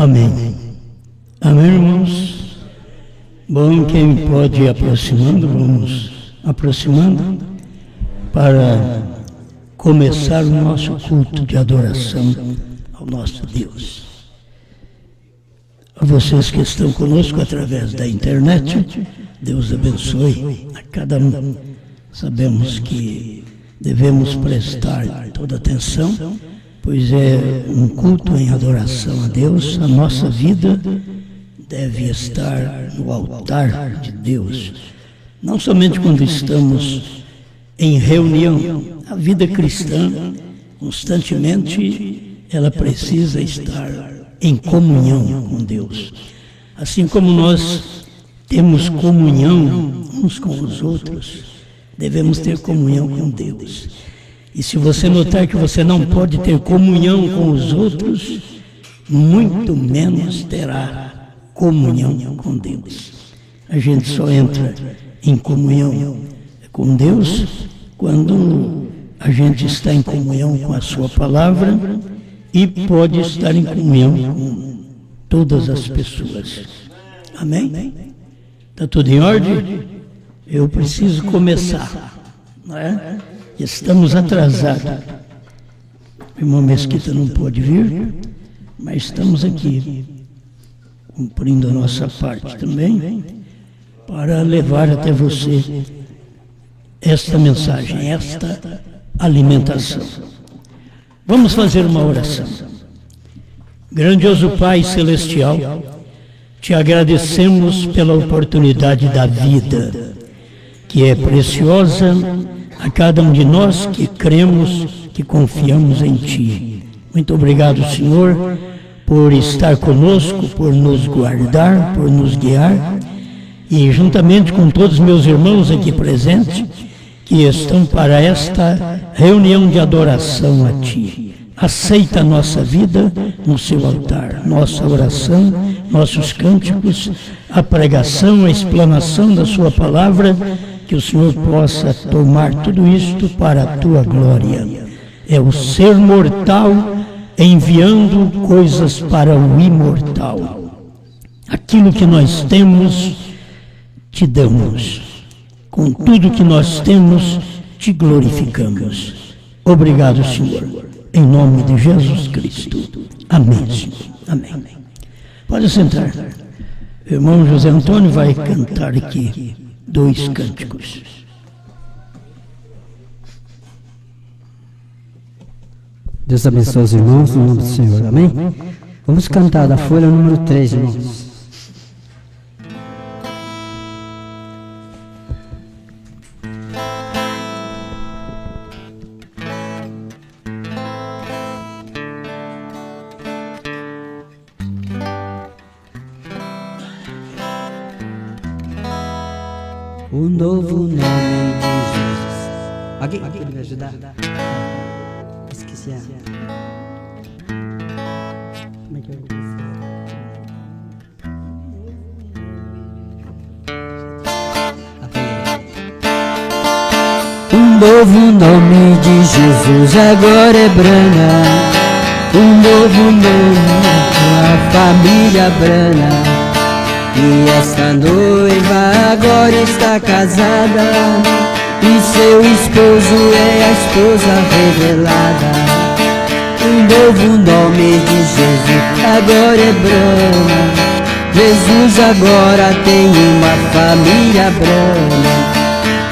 Amém. Amém, irmãos? Bom, quem pode ir aproximando, vamos aproximando para começar o nosso culto de adoração ao nosso Deus. A vocês que estão conosco através da internet, Deus abençoe a cada um. Sabemos que devemos prestar toda atenção, pois é um culto em adoração a Deus. A nossa vida deve estar no altar de Deus, não somente quando estamos em reunião. A vida cristã, constantemente, ela precisa estar em comunhão com Deus. Assim como nós temos comunhão uns com os outros, devemos ter comunhão com Deus. E se você notar que você não pode ter comunhão com os outros, muito menos terá comunhão com Deus. A gente só entra em comunhão com Deus quando a gente está em comunhão com a sua palavra e pode estar em comunhão com todas as pessoas. Amém? Está tudo em ordem? Eu preciso começar, não é? Estamos atrasados. O irmão Mesquita não pôde vir, mas estamos aqui, cumprindo a nossa parte também, para levar até você esta mensagem, esta alimentação. Vamos fazer uma oração. Grandioso Pai Celestial, te agradecemos pela oportunidade da vida, que é preciosa a cada um de nós que cremos, que confiamos em Ti. Muito obrigado, Senhor, por estar conosco, por nos guardar, por nos guiar, e juntamente com todos meus irmãos aqui presentes, que estão para esta reunião de adoração a Ti. Aceita a nossa vida no Seu altar, nossa oração, nossos cânticos, a pregação, a explanação da Sua palavra, que o Senhor possa tomar tudo isto para a Tua glória. É o ser mortal enviando coisas para o imortal. Aquilo que nós temos, Te damos. Com tudo que nós temos, Te glorificamos. Obrigado, Senhor. Em nome de Jesus Cristo. Amém, Senhor. Amém. Pode sentar. O irmão José Antônio vai cantar aqui 2 cânticos. Deus abençoe os irmãos, no nome do Senhor. Amém? Vamos cantar da folha número 3, irmãos. O novo nome de Jesus. Alguém pode me ajudar? Esqueci a... Como é que eu vou fazer? Um novo nome de Jesus agora é Brana. Um novo nome a família Brana. E esta noiva agora está casada, e seu esposo é a esposa revelada. Um novo nome de Jesus agora é Brana. Jesus agora tem uma família Brana.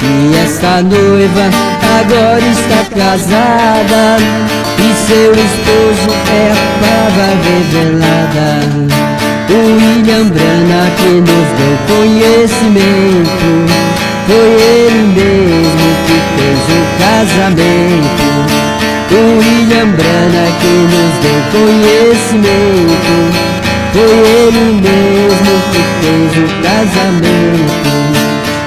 E esta noiva agora está casada, e seu esposo é a palavra revelada. O William Brana que nos deu conhecimento, foi ele mesmo que fez o casamento. O William Brana que nos deu conhecimento, foi ele mesmo que fez o casamento.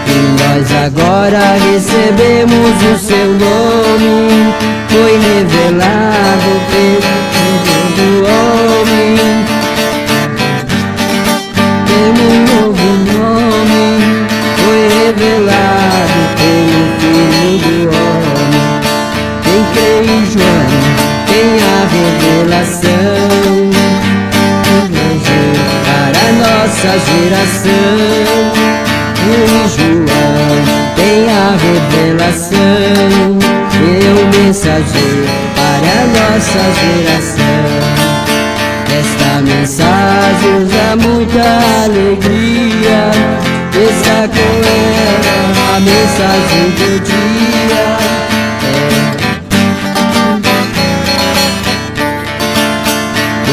E nós agora recebemos o seu nome, foi revelado pelo homem. Um novo nome foi revelado pelo Filho do Homem. Quem crê em João tem a revelação. nossa geração. Em João tem a revelação, eu mensageiro para a nossa geração. Esta mensagem usa muita alegria, está com ela a mensagem do dia.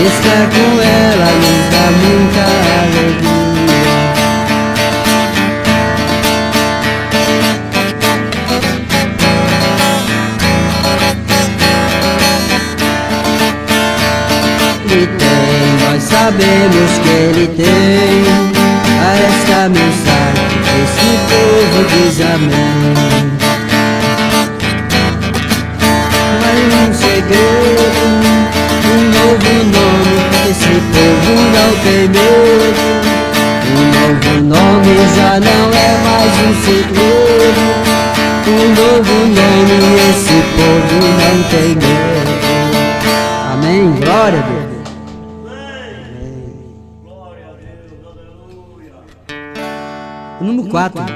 Está com ela, nos dá muita alegria. Ele tem, nós sabemos que Ele tem a esta mensagem, esse povo diz amém. Mas um segredo, um novo nome, esse povo não tem medo. Um novo nome já não é mais um segredo. Um novo nome, esse povo não tem medo. Amém, glória a Deus. Glória a Deus, aleluia. O número 4. Deixa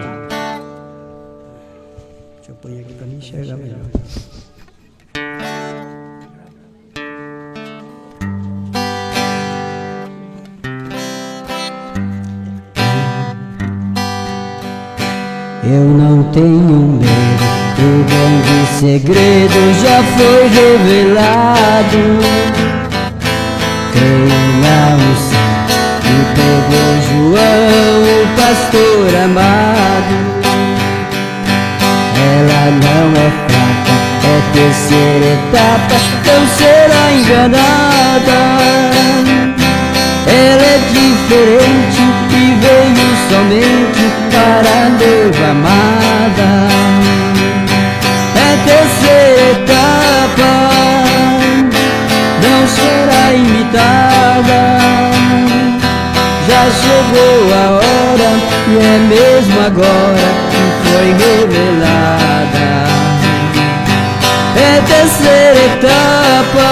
eu pôr aqui para me enxergar melhor. Eu não tenho medo, o grande segredo já foi revelado. Creio na unção que pegou João, o pastor amado. Ela não é fraca, é terceira etapa, não será enganada. Ela é diferente e veio somente para a noiva amada. É terceira etapa, não será imitada. Já chegou a hora e é mesmo agora que foi revelada. É terceira etapa,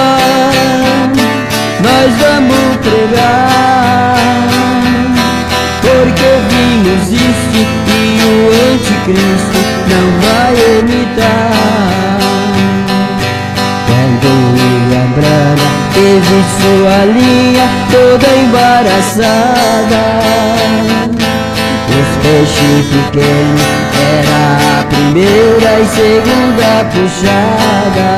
nós vamos pregar, porque vimos isso e o anticristo não vai imitar. Quando William Branham teve sua linha toda embaraçada, os peixes pequenos era a primeira e segunda puxada.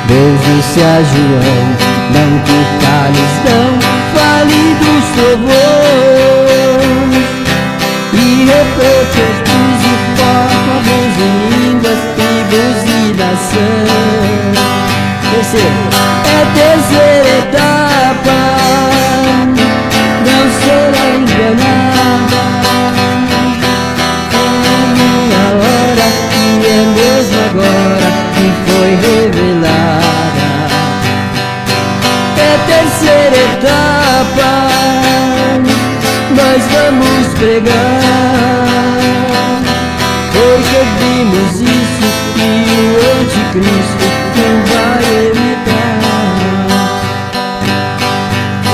Deus disse a João, não te cales não, fale dos trovões e reproches e porta-voz em línguas, tribos e nação. É terceira etapa, não será enganada. É minha hora e é mesmo agora que foi revelada. É terceira etapa, nós vamos pregar, porque vimos isso e o anticristo não vai evitar. O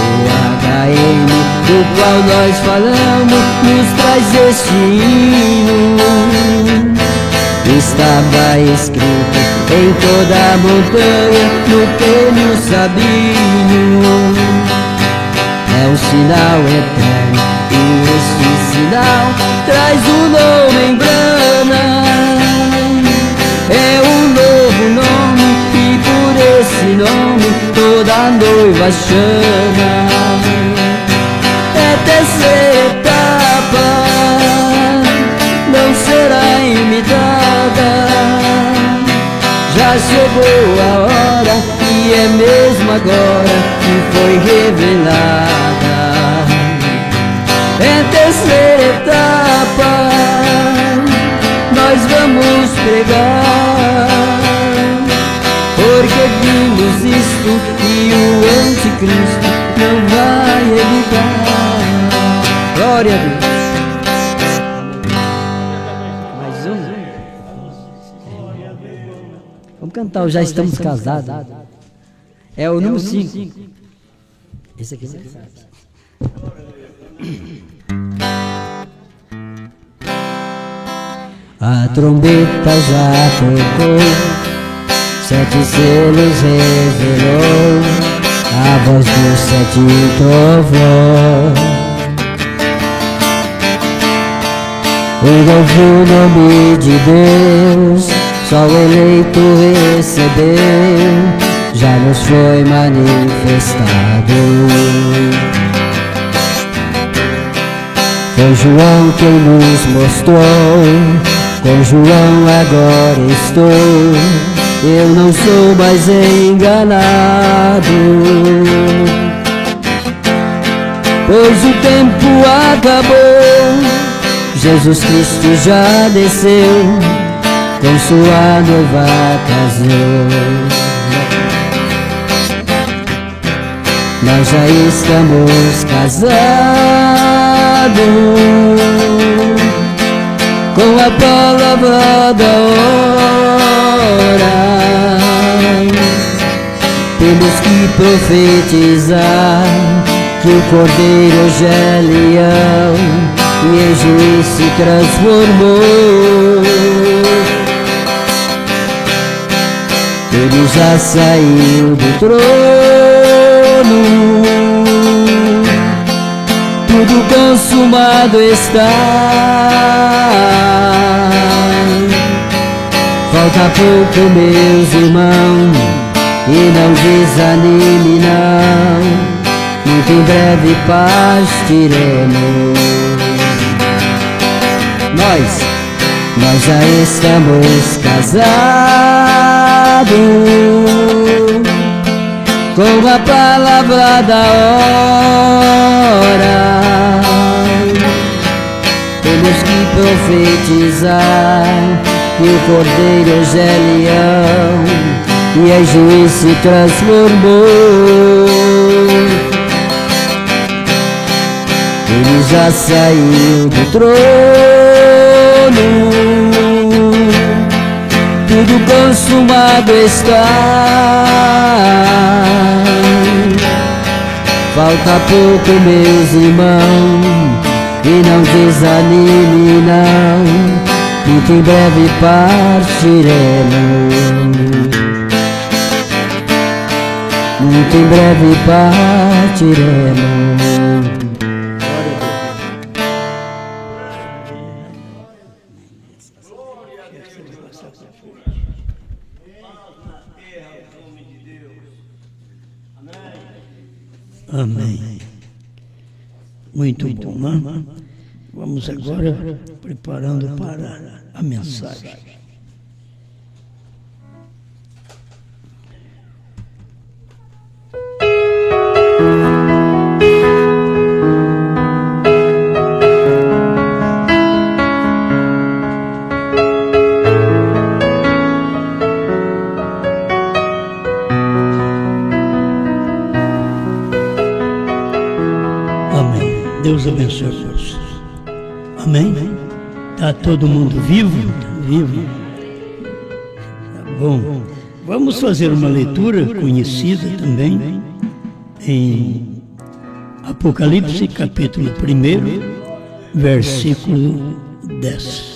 HM do qual nós falamos nos traz este hino. Estava escrito em toda a montanha, no pênio Sabino. É um sinal eterno e este sinal traz o nome em grana. É um novo nome e por esse nome toda a noiva chama. É terceira etapa, não será imitada. Já chegou a hora e é mesmo agora que foi revelada. É terceira etapa, nós vamos pregar, porque vimos isto e o anticristo não vai evitar. Glória a Deus. Mais um. Vamos cantar o Já Estamos Casados. É o número 5. Esse aqui você sabe. A trombeta já tocou, 7 selos revelou a voz do sétimo trovão. O novo nome de Deus, só o eleito recebeu, já nos foi manifestado. Foi João quem nos mostrou, com João agora estou, eu não sou mais enganado. Pois o tempo acabou, Jesus Cristo já desceu, com sua noiva casou. Nós já estamos casados com a palavra da hora. Temos que profetizar que o Cordeiro hoje é leão e em juiz se transformou. Ele já saiu do trono, tudo consumado está. Falta pouco, meus irmãos, e não desanime não, muito em breve partiremos. Nós já estamos casados com a palavra da hora. Temos que profetizar que o Cordeiro hoje é leão e em juiz se transformou. Ele já saiu do trono, tudo consumado está. Falta pouco, meus irmãos, e não desanime não, muito em breve partiremos. Muito em breve partiremos. Amém. Muito bom, né? Vamos agora preparando para a mensagem. Deus abençoe vocês. Amém? Está todo mundo vivo? Tá vivo? Tá bom. Vamos fazer uma leitura conhecida também em Apocalipse, capítulo 1, versículo 10.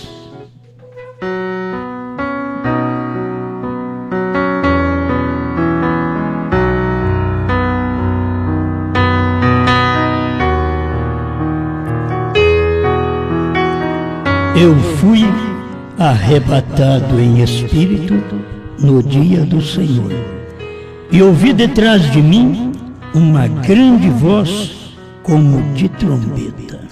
Eu fui arrebatado em espírito no dia do Senhor, e ouvi detrás de mim uma grande voz como de trombeta.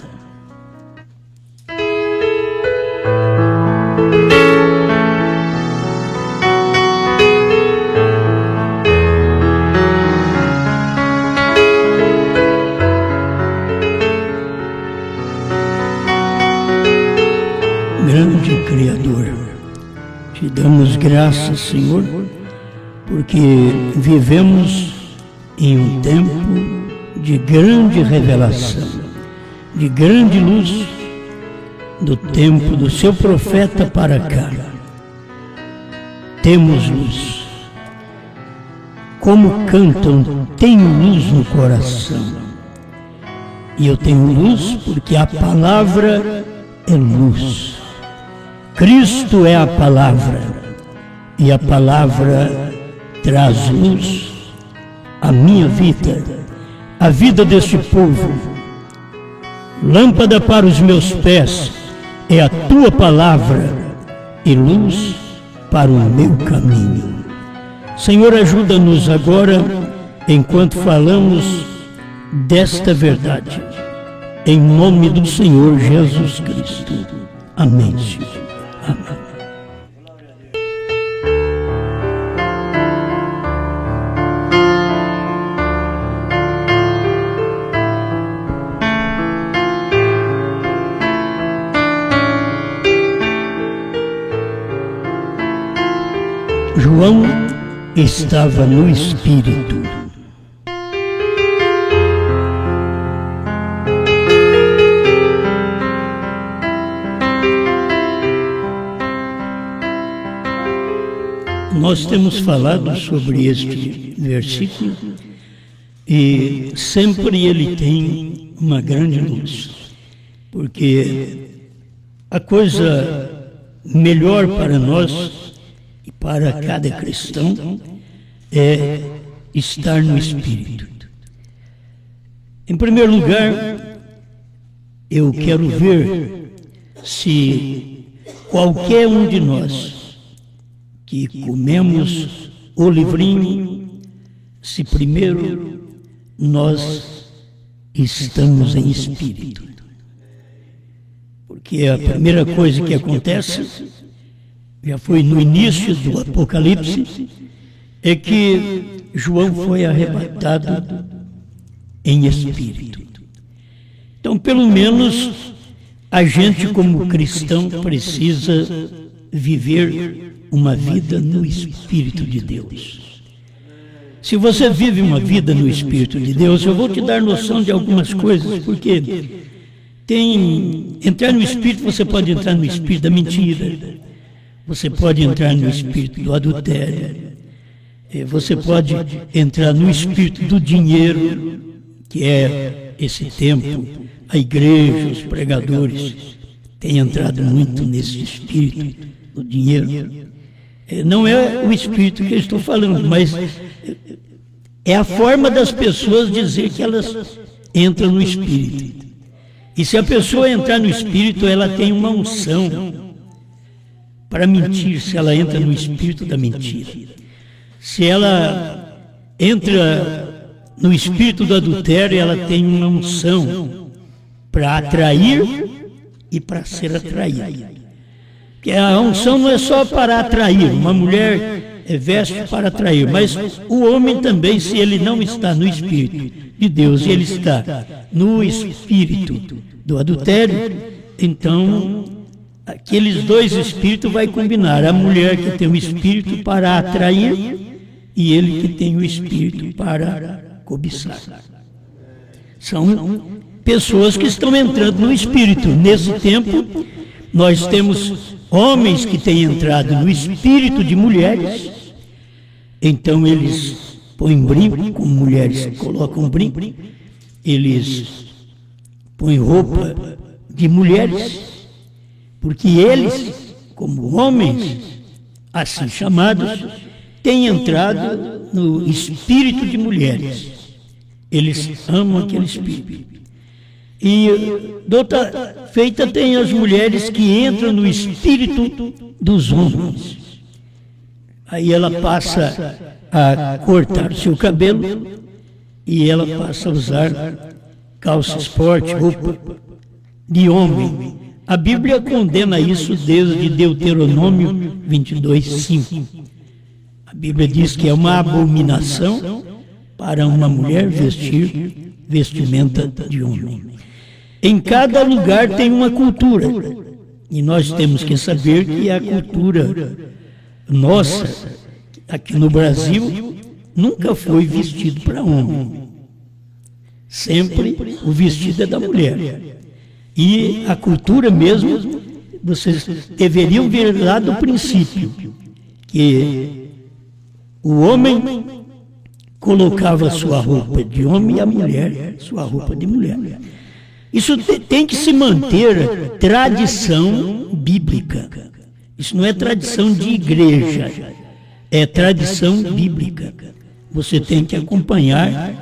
Grande Criador, te damos graças, Senhor, porque vivemos em um tempo de grande revelação, de grande luz, do tempo do seu profeta para cá. Temos luz. Como cantam, tenho luz no coração. E eu tenho luz porque a palavra é luz. Cristo é a palavra, e a palavra traz luz à minha vida, à vida deste povo. Lâmpada para os meus pés é a tua palavra e luz para o meu caminho. Senhor, ajuda-nos agora enquanto falamos desta verdade. Em nome do Senhor Jesus Cristo. Amém, Senhor. Amém. João estava no Espírito. Nós temos falado sobre este versículo e sempre ele tem uma grande luz, porque a coisa melhor para nós e para cada cristão é estar no Espírito. Em primeiro lugar, eu quero ver se qualquer um de nós que comemos o livrinho, se primeiro nós estamos em espírito. Porque a primeira coisa que acontece, já foi no início do Apocalipse, é que João foi arrebatado em espírito. Então, pelo menos, a gente como cristão precisa viver uma vida no Espírito de Deus. Se você vive uma vida no Espírito de Deus, eu vou te dar noção de algumas coisas, porque entrar no Espírito, você pode entrar no Espírito da mentira, você pode entrar no Espírito do adultério, você pode entrar no Espírito do dinheiro, que é esse tempo, a igreja, os pregadores têm entrado muito nesse Espírito do dinheiro. Não é o Espírito que eu estou falando, mas é a forma das pessoas dizer que elas entram no Espírito. E se a pessoa entrar no Espírito, ela tem uma unção para mentir, se ela entra no Espírito da mentira. Se ela entra no Espírito do adultério, ela tem uma unção para atrair e para ser atraída. Porque a unção não é só para atrair, uma mulher veste para atrair, mas o homem também, se ele não está no Espírito de Deus, e ele está no Espírito do adultério, então aqueles dois espíritos vai combinar, a mulher que tem o Espírito para atrair e ele que tem o Espírito para cobiçar. São pessoas que estão entrando no Espírito. Nesse tempo, nós temos homens que têm entrado no espírito de mulheres, então eles põem brinco, como mulheres colocam brinco, eles põem roupa de mulheres, porque eles, como homens assim chamados, têm entrado no espírito de mulheres. Eles amam aquele espírito. E de outra feita tem as mulheres que entram no espírito dos homens. Aí ela passa a cortar seu cabelo e ela passa a usar calça esporte, roupa de homem. A Bíblia condena isso desde Deuteronômio 22:5. A Bíblia diz que é uma abominação para uma mulher vestir vestimenta de homem. Em cada lugar tem uma cultura, e nós temos que saber que a cultura nossa, aqui no Brasil, nunca foi vestido para homem. Sempre o vestido é da mulher. E a cultura mesmo, vocês deveriam ver lá do princípio, que o homem colocava sua roupa de homem e a mulher sua roupa de mulher. Isso tem que se manter tradição bíblica. Isso não é tradição de igreja, é tradição bíblica. Você tem que acompanhar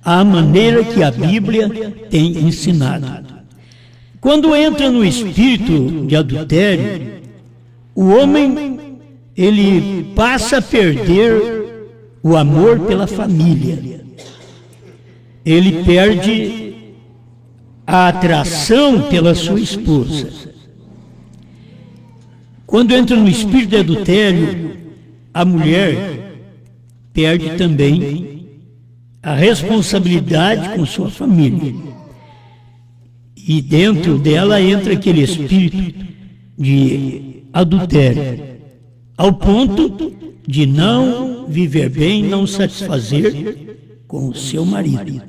a maneira que a Bíblia tem ensinado. Quando entra no espírito de adultério, o homem, ele passa a perder o amor pela família. Ele perde a atração pela sua esposa. Quando entra no espírito de adultério, a mulher perde também a responsabilidade com sua família. E dentro dela entra aquele espírito de adultério, ao ponto de não viver bem, não satisfazer com o seu marido.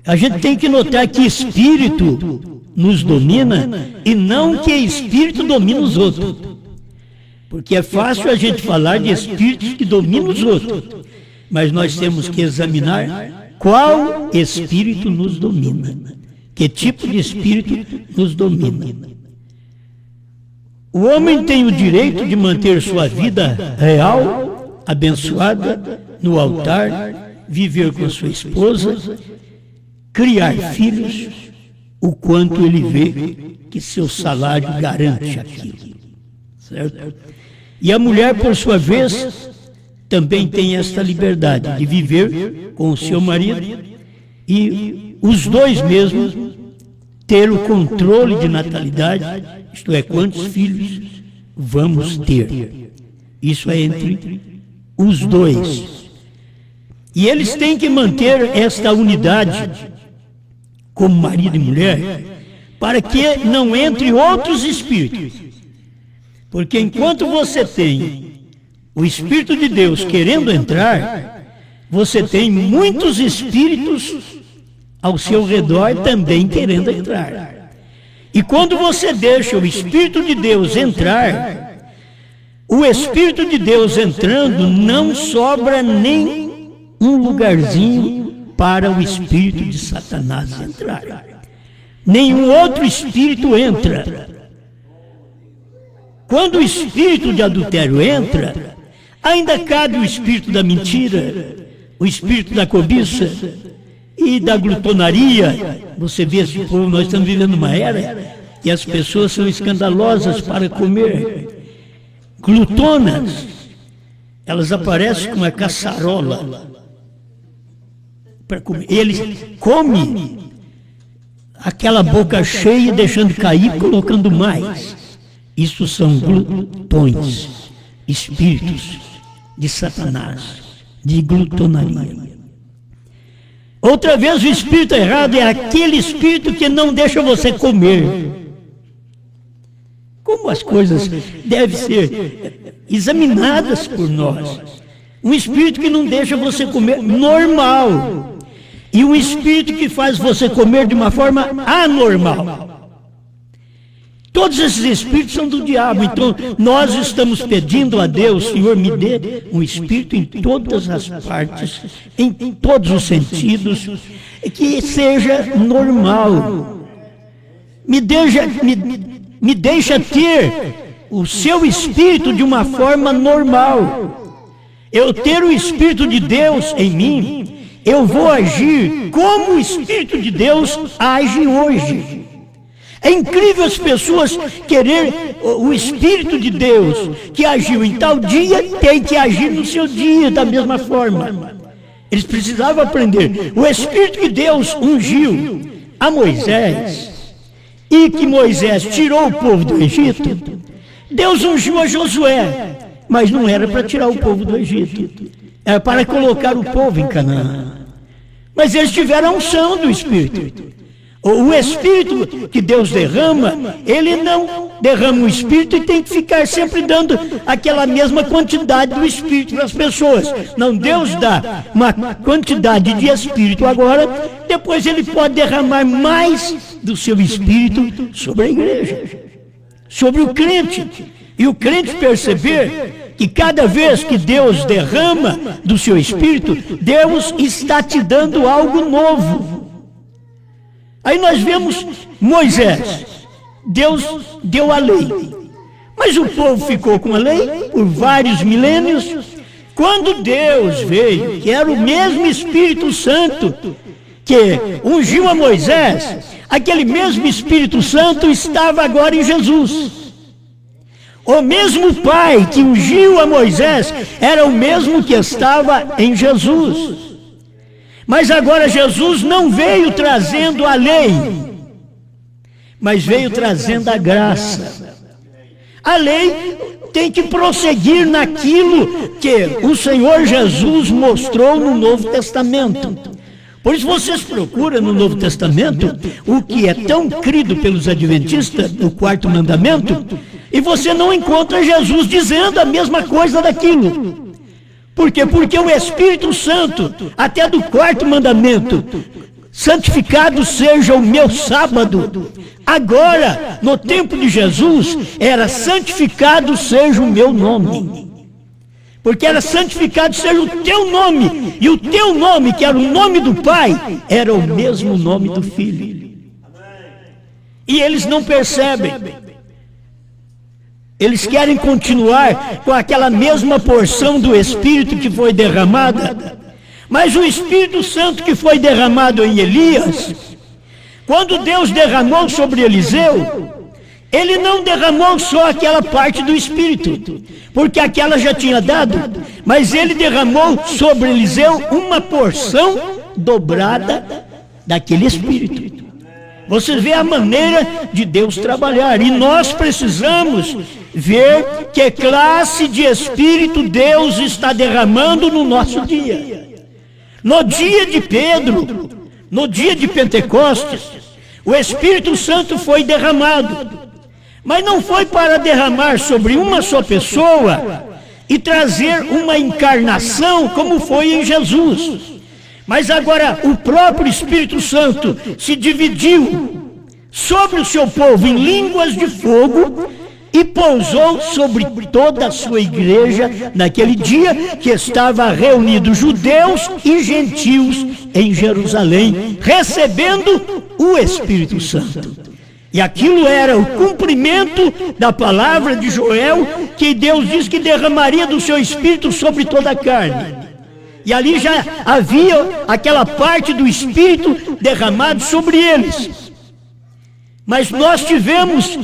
A gente tem que notar que espírito nos domina e não que espírito domina os outros. Porque é fácil a gente falar de espíritos que dominam os outros, mas nós temos que examinar qual espírito nos domina, que tipo de espírito nos domina. O homem tem o direito de manter sua vida real, abençoada, no altar, viver com sua esposa, criar filhos, o quanto ele vê que seu salário garante aquilo. Certo? E a mulher, por sua vez, também tem esta liberdade de viver com o seu marido e os dois mesmos ter o controle de natalidade, isto é, quantos filhos vamos ter. Isso é entre os dois. E eles têm que manter esta unidade como marido e mulher, para que não entre outros espíritos. Porque enquanto você tem o Espírito de Deus querendo entrar, você tem muitos espíritos ao seu redor também querendo entrar. E quando você deixa o Espírito de Deus entrar, o Espírito de Deus entrando, não sobra nem um lugarzinho para o espírito de Satanás entrar. Nenhum outro espírito entra. Quando o espírito de adultério entra, ainda cabe o espírito da mentira, o espírito da cobiça e da glutonaria. Você vê esse povo, nós estamos vivendo uma era e as pessoas são escandalosas para comer. Glutonas, elas aparecem com uma caçarola para comer. Ele come aquela boca cheia, deixando cair, colocando mais. Isso são glutões, espíritos de Satanás, de glutonaria. Outra vez, o espírito errado é aquele espírito que não deixa você comer. Como as coisas devem ser examinadas por nós. Um espírito que não deixa você comer normal. E um espírito que faz você comer de uma forma anormal. Todos esses espíritos são do diabo. Então, nós estamos pedindo a Deus, Senhor, me dê um espírito em todas as partes, em todos os sentidos, que seja normal. Me deixa ter o seu espírito de uma forma normal. Eu ter o Espírito de Deus em mim, eu vou agir como o Espírito de Deus age hoje. É incrível as pessoas querer o Espírito de Deus que agiu em tal dia, tem que agir no seu dia da mesma forma. Eles precisavam aprender. O Espírito que Deus ungiu a Moisés e que Moisés tirou o povo do Egito, Deus ungiu a Josué, mas não era para tirar o povo do Egito, era para colocar o povo em Canaã. Mas eles tiveram a unção do Espírito. O Espírito que Deus derrama, Ele não derrama o Espírito e tem que ficar sempre dando aquela mesma quantidade do Espírito para as pessoas. Não, Deus dá uma quantidade de Espírito agora, depois Ele pode derramar mais do seu Espírito sobre a igreja, sobre o crente. E o crente perceber que cada vez que Deus derrama do seu Espírito, Deus está te dando algo novo. Aí nós vemos Moisés, Deus deu a lei, mas o povo ficou com a lei por vários milênios. Quando Deus veio, que era o mesmo Espírito Santo que ungiu a Moisés, aquele mesmo Espírito Santo estava agora em Jesus. O mesmo Pai que ungiu a Moisés era o mesmo que estava em Jesus. Mas agora Jesus não veio trazendo a lei, mas veio trazendo a graça. A lei tem que prosseguir naquilo que o Senhor Jesus mostrou no Novo Testamento. Por isso vocês procuram no Novo Testamento o que é tão crido pelos adventistas, o quarto mandamento, e você não encontra Jesus dizendo a mesma coisa daquilo. Por quê? Porque o Espírito Santo, até do quarto mandamento, santificado seja o meu sábado, agora, no tempo de Jesus, era santificado seja o meu nome. Porque era santificado seja o teu nome, e o teu nome, que era o nome do Pai, era o mesmo nome do Filho. E eles não percebem. Eles querem continuar com aquela mesma porção do Espírito que foi derramada. Mas o Espírito Santo que foi derramado em Elias, quando Deus derramou sobre Eliseu, Ele não derramou só aquela parte do Espírito, porque aquela já tinha dado, mas Ele derramou sobre Eliseu uma porção dobrada daquele Espírito. Você vê a maneira de Deus trabalhar, e nós precisamos ver que classe de Espírito Deus está derramando no nosso dia. No dia de Pedro, no dia de Pentecostes, o Espírito Santo foi derramado, mas não foi para derramar sobre uma só pessoa e trazer uma encarnação como foi em Jesus. Mas agora o próprio Espírito Santo se dividiu sobre o seu povo em línguas de fogo e pousou sobre toda a sua igreja naquele dia que estava reunidos judeus e gentios em Jerusalém, recebendo o Espírito Santo. E aquilo era o cumprimento da palavra de Joel, que Deus diz que derramaria do seu Espírito sobre toda a carne. E ali já havia aquela parte do Espírito derramado sobre eles. Mas nós tivemos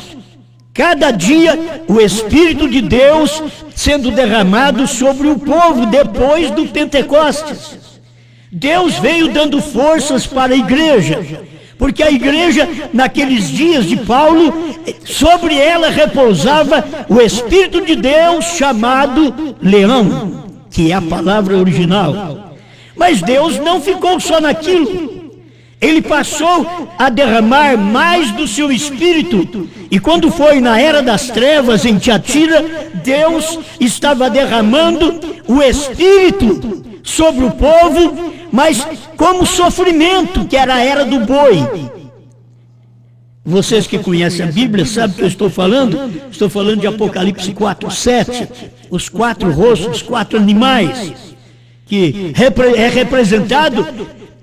cada dia o Espírito de Deus sendo derramado sobre o povo depois do Pentecostes. Deus veio dando forças para a igreja, porque a igreja, naqueles dias de Paulo, sobre ela repousava o Espírito de Deus chamado leão, que é a palavra original. Mas Deus não ficou só naquilo. Ele passou a derramar mais do seu Espírito. E quando foi na era das trevas em Tiatira, Deus estava derramando o Espírito sobre o povo, mas como sofrimento, que era a era do boi. Vocês que conhecem a Bíblia sabem o que eu estou falando? Estou falando de Apocalipse 4:7, os 4 rostos, os 4 animais, que é representado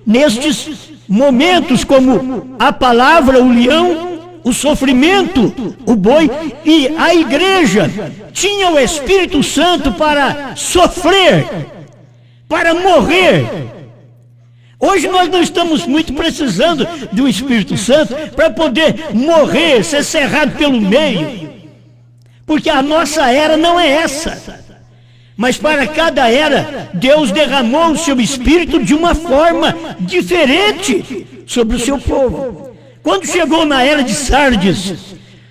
nestes momentos como a palavra, o leão, o sofrimento, o boi, e a igreja tinha o Espírito Santo para sofrer, para morrer. Hoje nós não estamos muito precisando do Espírito Santo para poder morrer, ser cerrado pelo meio, porque a nossa era não é essa. Mas para cada era, Deus derramou o seu Espírito de uma forma diferente sobre o seu povo. Quando chegou na era de Sardes,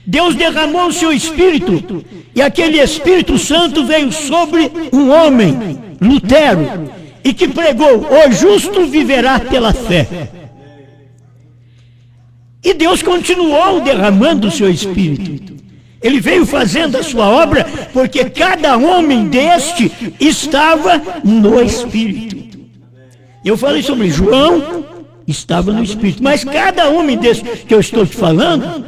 Deus derramou o seu Espírito, e aquele Espírito Santo veio sobre um homem, Lutero, e que pregou: o justo viverá pela fé. E Deus continuou derramando o seu Espírito. Ele veio fazendo a sua obra, porque cada homem deste estava no Espírito. Eu falei sobre João, estava no Espírito, mas cada homem deste que eu estou te falando,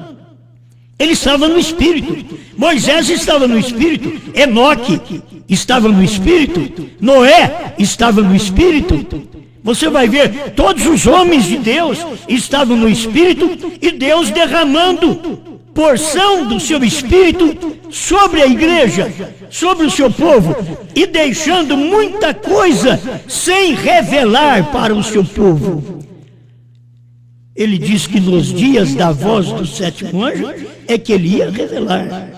ele estava no Espírito. Moisés estava no Espírito, Enoque estava no Espírito, Noé estava no Espírito. Você vai ver, todos os homens de Deus estavam no Espírito e Deus derramando porção do seu Espírito sobre a igreja, sobre o seu povo, e deixando muita coisa sem revelar para o seu povo. Ele diz que nos dias da voz do sétimo anjo é que ele ia revelar.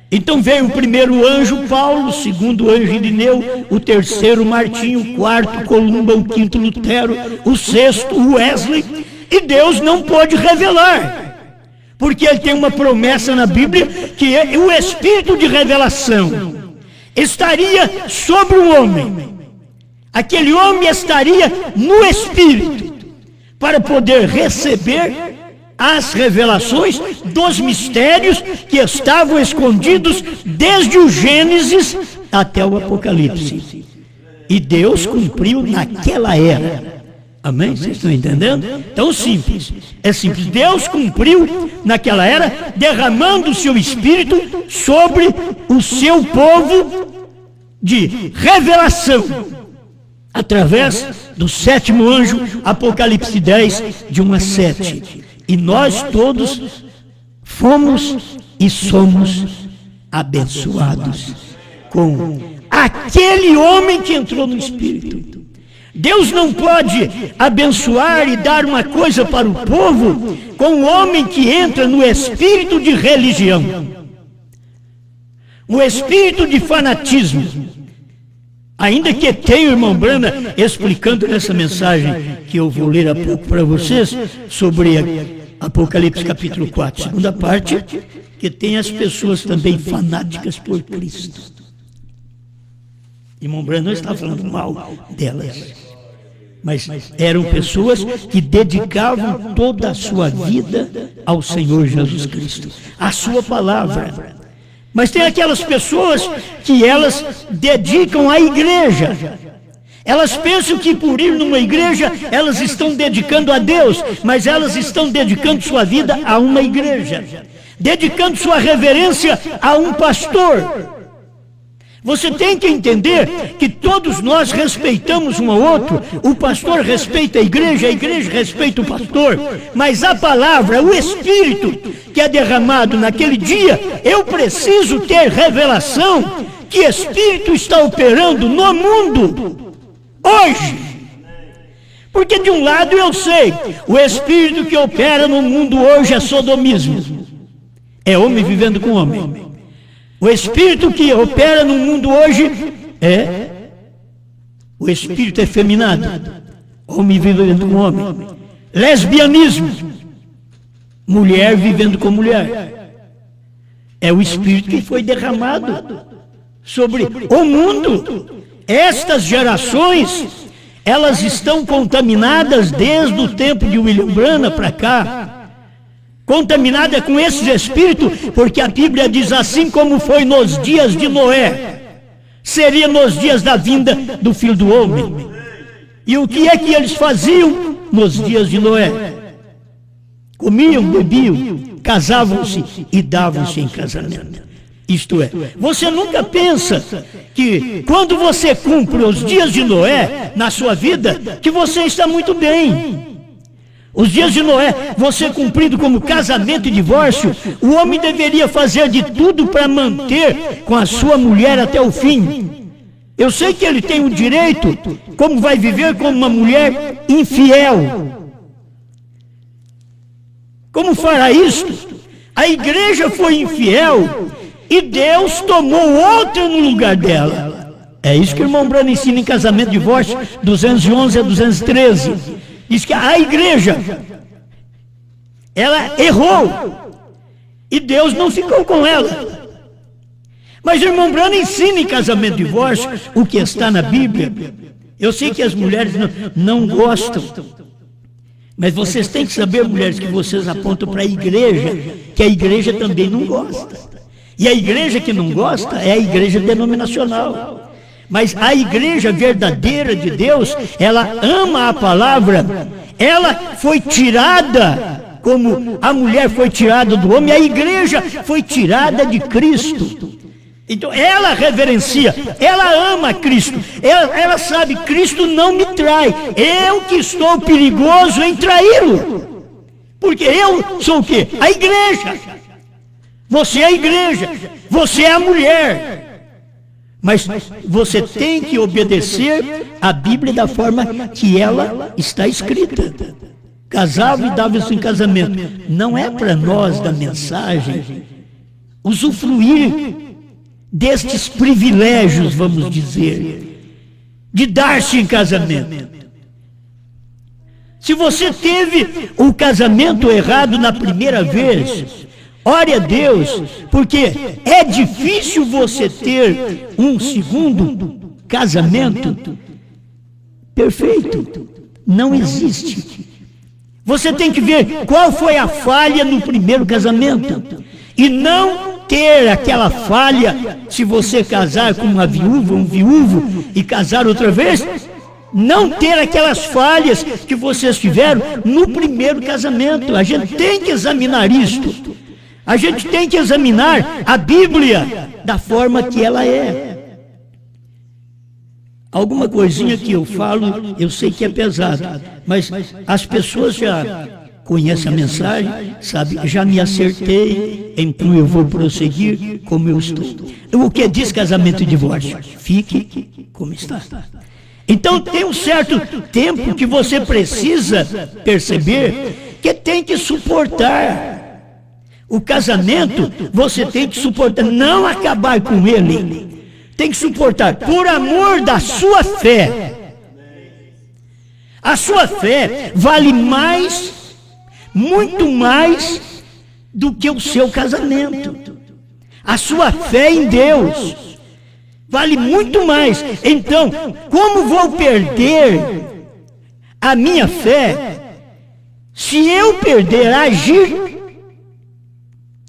Então veio o primeiro anjo Paulo, o segundo anjo Irineu, o terceiro Martinho, o quarto Columba, o quinto Lutero, o sexto Wesley, e Deus não pôde revelar, porque ele tem uma promessa na Bíblia que o espírito de revelação estaria sobre o homem. Aquele homem estaria no espírito para poder receber as revelações dos mistérios que estavam escondidos desde o Gênesis até o Apocalipse. E Deus cumpriu naquela era. Amém? Vocês estão entendendo? Então simples. É simples. Deus cumpriu naquela era, derramando o seu Espírito sobre o seu povo de revelação, através do sétimo anjo, Apocalipse 10, de 1 a 7. E nós todos fomos e somos abençoados com aquele homem que entrou no Espírito. Deus não pode abençoar e dar uma coisa para o povo com um homem que entra no espírito de religião, um espírito de fanatismo. Ainda que tenha o irmão Brana explicando nessa mensagem que eu vou ler há pouco para vocês, sobre Apocalipse capítulo 4, segunda parte, que tem as pessoas também fanáticas por Cristo. Irmão Brana não está falando mal delas, mas eram pessoas que dedicavam toda a sua vida ao Senhor Jesus Cristo, à sua palavra. Mas tem aquelas pessoas que elas dedicam à igreja. Elas pensam que por ir numa igreja, elas estão dedicando a Deus, mas elas estão dedicando sua vida a uma igreja, dedicando sua reverência a um pastor. Você tem que entender que todos nós respeitamos um ao outro. O pastor respeita a igreja respeita o pastor. Mas a palavra, o Espírito que é derramado naquele dia, eu preciso ter revelação que Espírito está operando no mundo hoje. Porque de um lado eu sei, o Espírito que opera no mundo hoje é sodomismo. É homem vivendo com homem. O espírito que opera no mundo hoje é o espírito efeminado, homem vivendo com homem. Lesbianismo, mulher vivendo com mulher. É o espírito que foi derramado sobre o mundo. Estas gerações, elas estão contaminadas desde o tempo de William Branham para cá. Contaminada com esses espíritos, porque a Bíblia diz assim como foi nos dias de Noé, seria nos dias da vinda do Filho do Homem. E o que é que eles faziam nos dias de Noé? Comiam, bebiam, casavam-se e davam-se em casamento. Isto é, você nunca pensa que quando você cumpre os dias de Noé na sua vida, que você está muito bem. Os dias de Noé, você cumprido como casamento e divórcio, o homem deveria fazer de tudo para manter com a sua mulher até o fim. Eu sei que ele tem o direito, como vai viver com uma mulher infiel. Como fará isto? A igreja foi infiel e Deus tomou outra no lugar dela. É isso que o irmão Brano ensina em Casamento e Divórcio, 211 a 213. Diz que a igreja, ela errou e Deus não ficou com ela. Mas o irmão Brano ensina em Casamento e Divórcio o que está na Bíblia. Eu sei que as mulheres não gostam, mas vocês têm que saber, mulheres, que vocês apontam para a igreja, que a igreja também não gosta. E a igreja que não gosta é a igreja denominacional. Mas a igreja verdadeira de Deus, ela ama a palavra, ela foi tirada, como a mulher foi tirada do homem, a igreja foi tirada de Cristo. Então ela reverencia, ela ama Cristo, ela sabe, Cristo não me trai, eu que estou perigoso em traí-lo, porque eu sou o quê? A igreja, você é a igreja, você é a mulher, mas você tem que obedecer a Bíblia da forma que ela está escrita. Casava e dava-se em casamento. Não é para nós da mensagem usufruir destes privilégios, vamos dizer, de dar-se em casamento. Se você teve o casamento errado na primeira vez, ore a Deus, porque é difícil você ter um segundo casamento perfeito. Não existe. Você tem que ver qual foi a falha no primeiro casamento e não ter aquela falha se você casar com uma viúva, um viúvo e casar outra vez, não ter aquelas falhas que vocês tiveram no primeiro casamento. A gente tem que examinar isto. A gente tem que examinar a Bíblia da forma que ela é. Alguma coisinha que eu falo, eu sei que é pesado, mas as pessoas já conhecem a mensagem, sabe, já me acertei, então eu vou prosseguir como eu estou. O que diz casamento e divórcio? Fique como está. Então tem um certo tempo que você precisa perceber que tem que suportar. O casamento você tem que suportar, não acabar com ele. Tem que suportar, por amor da sua fé. A sua fé vale mais, muito mais, do que o seu casamento. A sua fé em Deus vale muito mais. Então, como vou perder a minha fé se eu perder, agir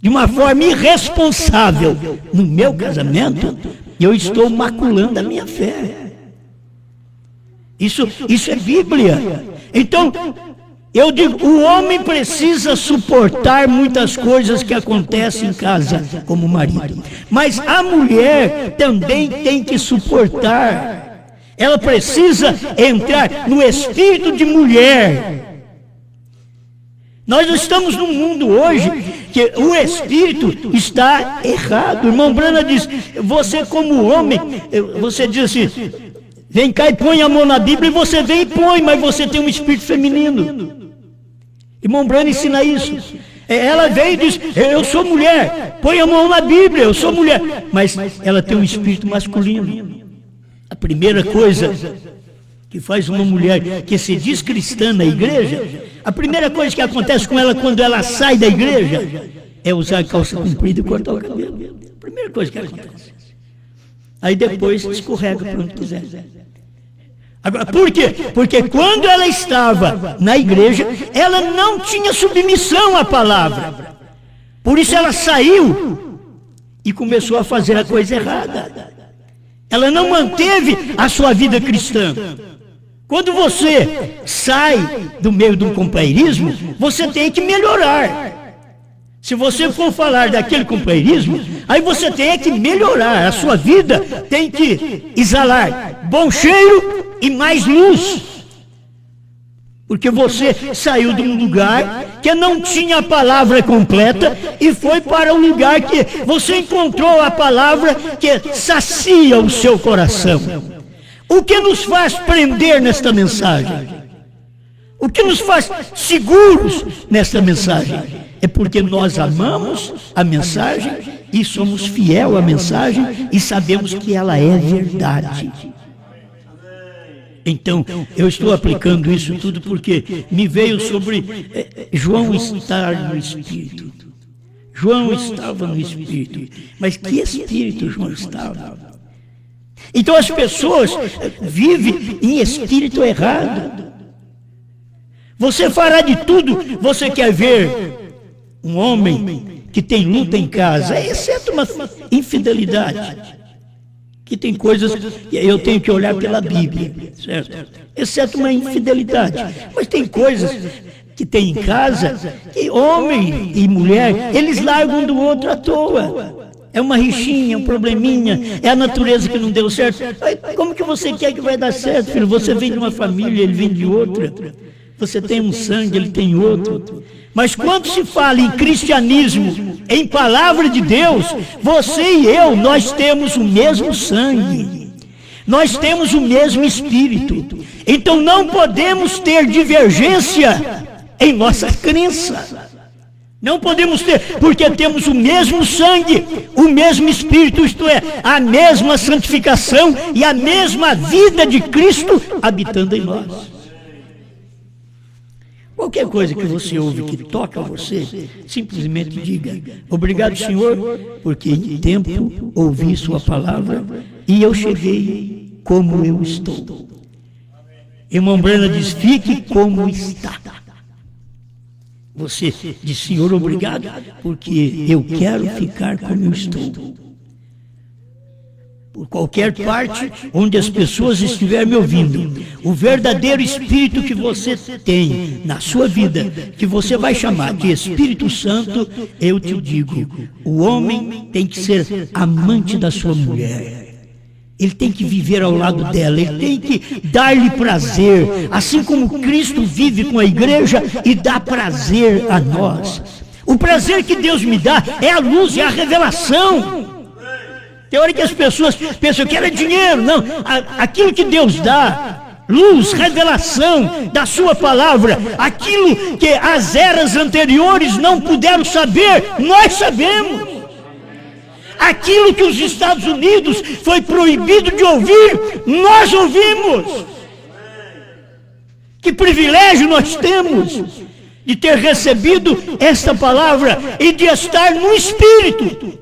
de uma forma irresponsável no meu casamento? Eu estou maculando a minha fé. Isso é Bíblia. Então, eu digo, o homem precisa suportar muitas coisas que acontecem em casa, como marido. Mas a mulher também tem que suportar. Ela precisa entrar no espírito de mulher. Nós estamos num mundo hoje que o espírito está errado. O irmão Brana diz, você como homem, você diz assim, vem cá e põe a mão na Bíblia, e você vem e põe, mas você tem um espírito feminino. Irmão Brana ensina isso. Ela vem e diz, eu sou mulher, põe a mão na Bíblia, eu sou mulher. Mas ela tem um espírito masculino. A primeira coisa que faz uma mulher que se diz cristã na igreja, a primeira coisa que acontece com ela quando ela sai da igreja é usar calça comprida e cortar o cabelo. A primeira coisa que acontece. Aí depois escorrega para onde quiser. Agora, por quê? Porque quando ela estava na igreja, ela não tinha submissão à palavra. Por isso ela saiu e começou a fazer a coisa errada. Ela não manteve a sua vida cristã. Quando você sai do meio do companheirismo, você tem que melhorar. Se você for falar daquele companheirismo, aí você tem que melhorar. A sua vida tem que exalar bom cheiro e mais luz. Porque você saiu de um lugar que não tinha a palavra completa e foi para um lugar que você encontrou a palavra que sacia o seu coração. O que nos faz prender nesta mensagem? O que nos faz seguros nesta mensagem? É porque nós amamos a mensagem e somos fiel à mensagem e sabemos que ela é verdade. Então, eu estou aplicando isso tudo porque me veio sobre João estar no Espírito. João estava no Espírito. Mas que Espírito João estava? Então as pessoas vivem em espírito errado. Você fará de tudo. Você quer ver um homem que tem luta em casa, exceto uma infidelidade, que tem coisas que eu tenho que olhar pela Bíblia, certo? Exceto uma infidelidade. Mas tem coisas que tem em casa que homem e mulher, eles largam um do outro à toa. É uma rixinha, um probleminha, é a natureza que não deu certo. Como que você quer que vai dar certo, filho? Você vem de uma família, ele vem de outra. Você tem um sangue, ele tem outro. Mas quando se fala em cristianismo, em palavra de Deus, você e eu, nós temos o mesmo sangue. Nós temos o mesmo espírito. Então não podemos ter divergência em nossa crença. Não podemos ter, porque temos o mesmo sangue, o mesmo Espírito, isto é, a mesma santificação e a mesma vida de Cristo habitando em nós. Qualquer coisa que você ouve que toca a você, simplesmente diga: obrigado, Senhor, porque em tempo ouvi sua palavra e eu cheguei como eu estou. Irmão Brana diz: fique como está. Você diz: Senhor, obrigado, porque eu quero ficar como eu estou. Por qualquer parte onde as pessoas estiverem me ouvindo, o verdadeiro Espírito que você tem na sua vida, que você vai chamar de Espírito Santo, eu te digo, o homem tem que ser amante da sua mulher. Ele tem que viver ao lado dela, ele tem que dar-lhe prazer, assim como Cristo vive com a igreja e dá prazer a nós. O prazer que Deus me dá é a luz, é a revelação. Tem hora que as pessoas pensam que era dinheiro, não. Aquilo que Deus dá, luz, revelação da sua palavra, aquilo que as eras anteriores não puderam saber, nós sabemos. Aquilo que os Estados Unidos foi proibido de ouvir, nós ouvimos. Que privilégio nós temos de ter recebido esta palavra e de estar no Espírito.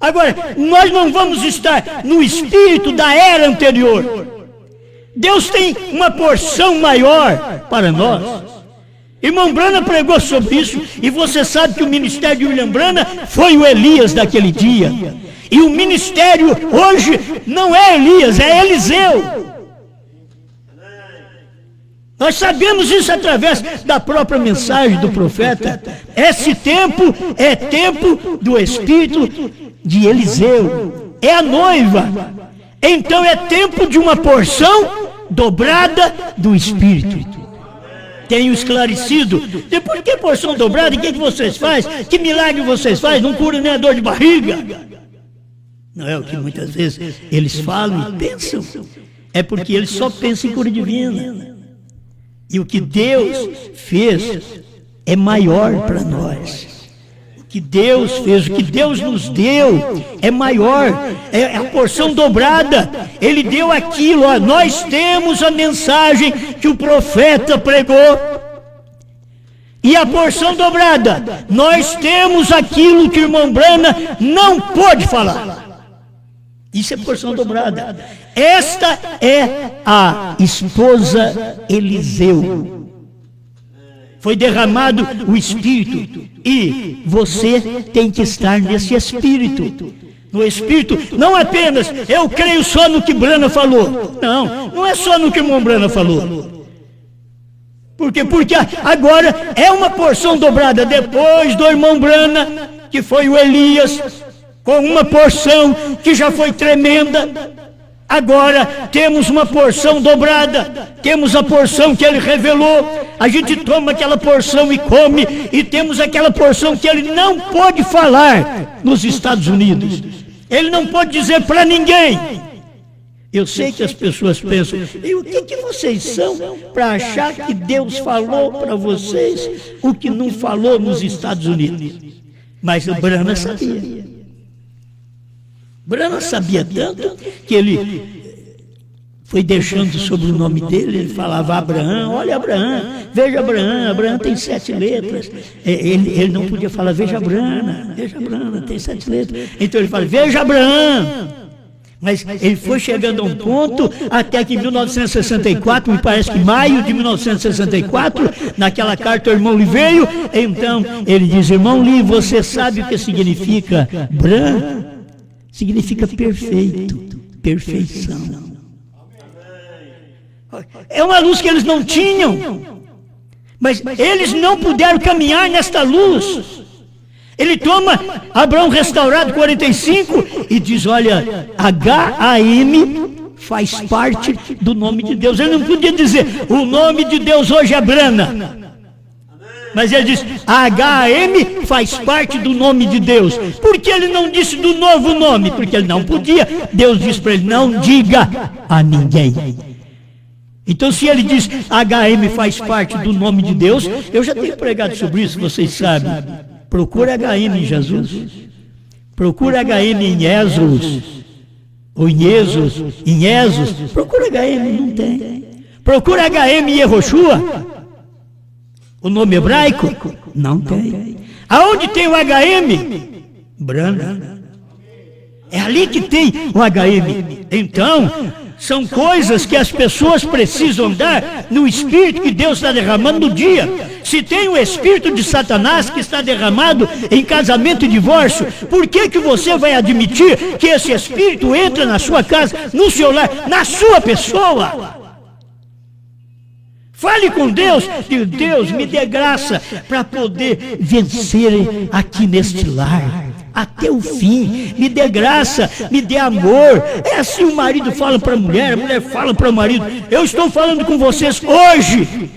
Agora, nós não vamos estar no Espírito da era anterior. Deus tem uma porção maior para nós. Irmão Brana pregou sobre isso, e você sabe que o ministério de William Brana foi o Elias daquele dia. E o ministério hoje não é Elias, é Eliseu. Nós sabemos isso através da própria mensagem do profeta. Esse tempo é tempo do Espírito de Eliseu. É a noiva. Então é tempo de uma porção dobrada do Espírito. Tenho esclarecido. E por que porção dobrada? O que vocês fazem? Que milagre vocês fazem? Não cura nem a dor de barriga. Não é o que muitas vezes eles falam e pensam. É porque eles só pensam em cura divina. E o que Deus fez é maior para nós. O que Deus fez, o que Deus nos deu é maior, é a porção dobrada. Ele deu aquilo, ó, nós temos a mensagem que o profeta pregou. E a porção dobrada, nós temos aquilo que o irmão Brana não pôde falar. Isso é porção dobrada. Esta é a esposa Eliseu. Foi derramado o Espírito e você tem que estar nesse Espírito. No Espírito, não apenas eu creio só no que Brana falou. Não é só no que o irmão Brana falou. Por quê? Porque agora é uma porção dobrada. Depois do irmão Brana, que foi o Elias, com uma porção que já foi tremenda. Agora temos uma porção dobrada, temos a porção que ele revelou, a gente toma aquela porção e come, e temos aquela porção que ele não pode falar nos Estados Unidos, ele não pode dizer para ninguém. Eu sei que as pessoas pensam, e o que vocês são para achar que Deus falou para vocês o que não falou nos Estados Unidos? Mas o Brana sabia. Brana sabia tanto que ele foi deixando sobre o nome dele, ele falava Abraão, olha Abraão, veja Abraão, Abraão tem 7 letras. Ele não podia falar, veja Brana, tem 7 letras. Então ele fala, veja Abraão. Mas ele foi chegando a um ponto, até que em 1964, me parece que maio de 1964, naquela carta o irmão Lee veio, então ele diz, irmão Lee, você sabe o que significa Bran? Significa perfeito, perfeição. É uma luz que eles não tinham, mas eles não puderam caminhar nesta luz. Ele toma Abraão restaurado 45 e diz, olha, H-A-M faz parte do nome de Deus. Ele não podia dizer, o nome de Deus hoje é Brana. Mas ele diz, H-A-M faz parte do nome de Deus. Por que ele não disse do novo nome? Porque ele não podia. Deus disse para ele, não diga a ninguém. Então se ele diz, H-M faz parte do nome de Deus, eu já tenho pregado sobre isso, vocês sabem. Procura H-M em Jesus. Procura H-M em Jesus. Ou em Jesus. Procura H-M, não tem. Procura H-M em Yehoshua. O nome hebraico? Não tem. Aonde tem o H-M? Brana. É ali que tem o H-M. Então, são coisas que as pessoas precisam dar no Espírito que Deus está derramando no dia. Se tem o Espírito de Satanás que está derramado em casamento e divórcio, por que que você vai admitir que esse Espírito entra na sua casa, no seu lar, na sua pessoa? Fale com Deus, diga, Deus, me dê graça para poder vencer aqui neste lar, até o fim. Me dê graça, me dê amor. É assim o marido fala para a mulher fala para o marido. Eu estou falando com vocês hoje.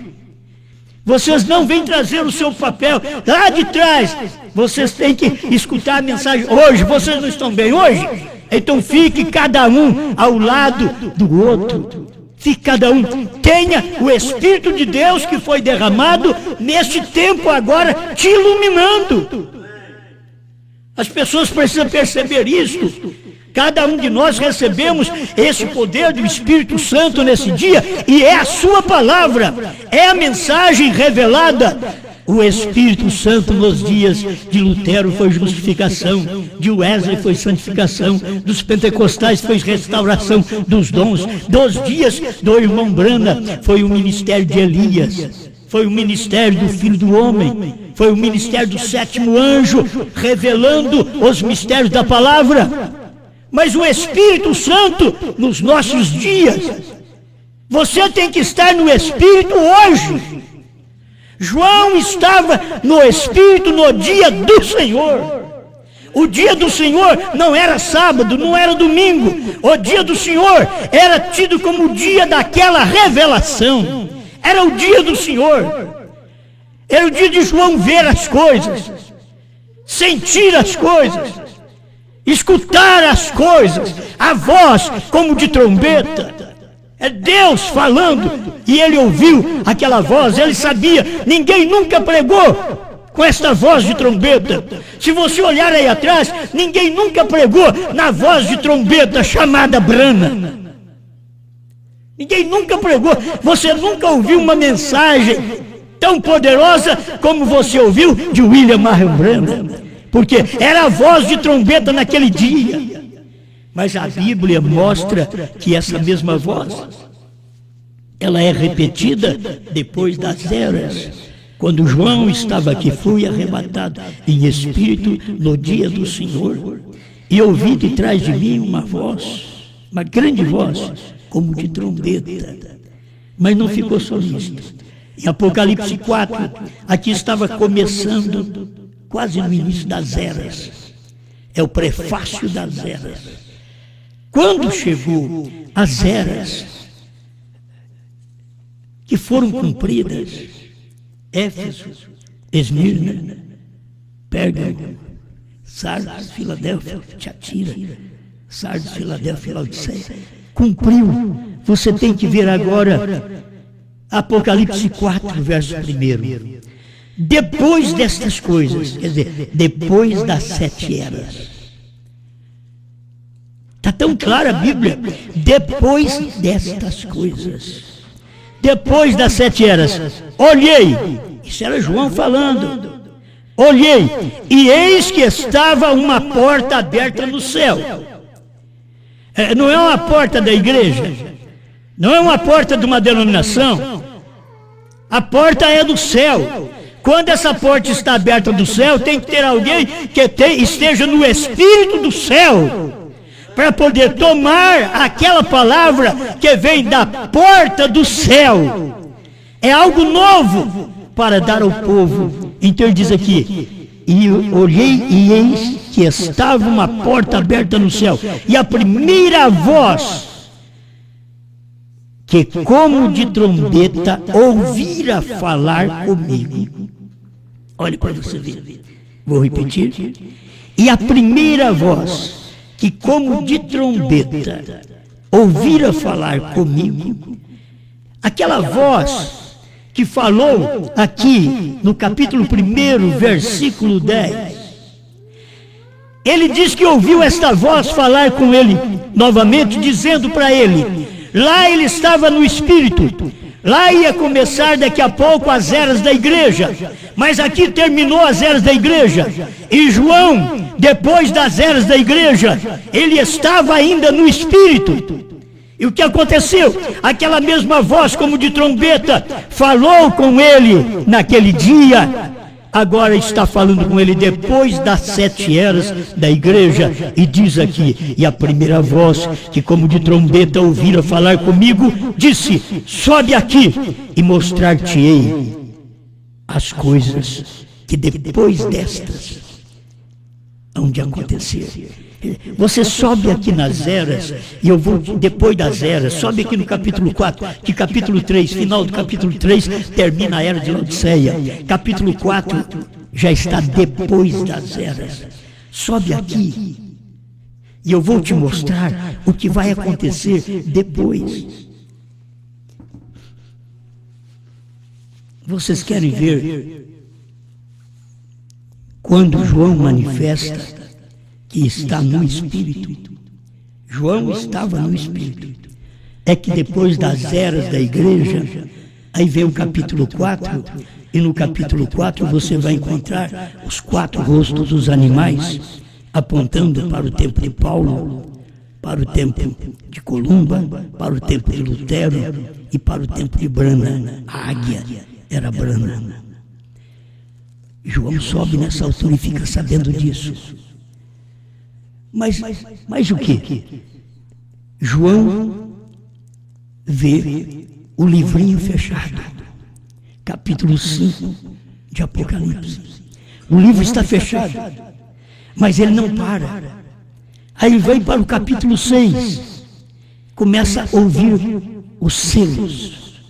Vocês não vêm trazer o seu papel lá de trás. Vocês têm que escutar a mensagem hoje. Vocês não estão bem hoje? Então fique cada um ao lado do outro. Fique cada um, tenha o Espírito de Deus que foi derramado neste tempo agora, te iluminando. As pessoas precisam perceber isso. Cada um de nós recebemos esse poder do Espírito Santo nesse dia, e é a sua palavra, é a mensagem revelada. O Espírito Santo nos dias de Lutero foi justificação, de Wesley foi santificação, dos pentecostais foi restauração dos dons, dos dias do irmão Brana foi o ministério de Elias, foi o ministério do Filho do Homem, foi o ministério do sétimo anjo, revelando os mistérios da palavra. Mas o Espírito Santo nos nossos dias, você tem que estar no Espírito hoje. João estava no Espírito no dia do Senhor. O dia do Senhor não era sábado, não era domingo. O dia do Senhor era tido como o dia daquela revelação. Era o dia do Senhor. Era o dia de João ver as coisas, sentir as coisas, escutar as coisas, a voz como de trombeta. É Deus falando, e ele ouviu aquela voz, ele sabia, ninguém nunca pregou com esta voz de trombeta. Se você olhar aí atrás, ninguém nunca pregou na voz de trombeta chamada Brana. Ninguém nunca pregou, você nunca ouviu uma mensagem tão poderosa como você ouviu de William Marion Branham, porque era a voz de trombeta naquele dia. Mas a Bíblia mostra que essa mesma voz, ela é repetida depois das eras. Quando João estava aqui, fui arrebatado em espírito no dia do Senhor, e ouvi de trás de mim uma voz, uma grande voz, como de trombeta. Mas não ficou só nisso. Em Apocalipse 4, aqui estava começando, quase no início das eras. É o prefácio das eras. Quando chegou as eras que foram cumpridas, Éfeso, Esmirna, Pérgamo, Sardes, Filadélfia, Tiatira, Sardes, Filadélfia, Laodiceia, cumpriu. Você tem que ver agora Apocalipse 4, verso 1. Depois destas coisas, quer dizer, depois das 7 eras. Está tão clara a Bíblia, depois destas coisas, depois das 7 eras, olhei, isso era João falando, olhei, e eis que estava uma porta aberta no céu. Não é uma porta da igreja, não é uma porta de uma denominação, a porta é do céu. Quando essa porta está aberta do céu, tem que ter alguém que esteja no Espírito do céu, para poder tomar aquela palavra que vem da porta do céu. É algo novo para dar ao povo. Então ele diz aqui, E olhei e eis que estava uma porta aberta no céu. E a primeira voz que como de trombeta ouvira falar comigo. Olha para você ver. Vou repetir. E a primeira voz que como de trombeta ouvira falar comigo, aquela voz que falou aqui no capítulo 1, versículo 10. Ele diz que ouviu esta voz falar com ele novamente, dizendo para ele, lá ele estava no Espírito, lá ia começar daqui a pouco as eras da igreja, mas aqui terminou as eras da igreja, e João, depois das eras da igreja, ele estava ainda no Espírito. E o que aconteceu? Aquela mesma voz como de trombeta falou com ele naquele dia, agora está falando com ele depois das 7 eras da igreja, e diz aqui, e a primeira voz que como de trombeta ouvira falar comigo, disse, sobe aqui e mostrar-te-ei as coisas que depois destas hão de acontecer. Você sobe aqui nas eras, e eu vou depois das eras, sobe aqui no capítulo 4, que capítulo 3, final do capítulo 3, termina a era de Laodiceia. Capítulo 4 já está depois das eras. Sobe aqui, e eu vou te mostrar o que vai acontecer depois. Vocês querem ver quando João manifesta que está no Espírito? João estava no Espírito. É que depois das eras da igreja, aí vem o capítulo 4, e no capítulo 4 você vai encontrar os 4 rostos dos animais, apontando para o tempo de Paulo, para o tempo de Columba, para o tempo de Lutero e para o tempo de Branham. A águia era Branham. João sobe nessa altura e fica sabendo disso. Mas o que? João vê o livrinho fechado, capítulo 5 de Apocalipse. O livro está fechado, mas ele não para. Aí vem para o capítulo 6, começa a ouvir os selos.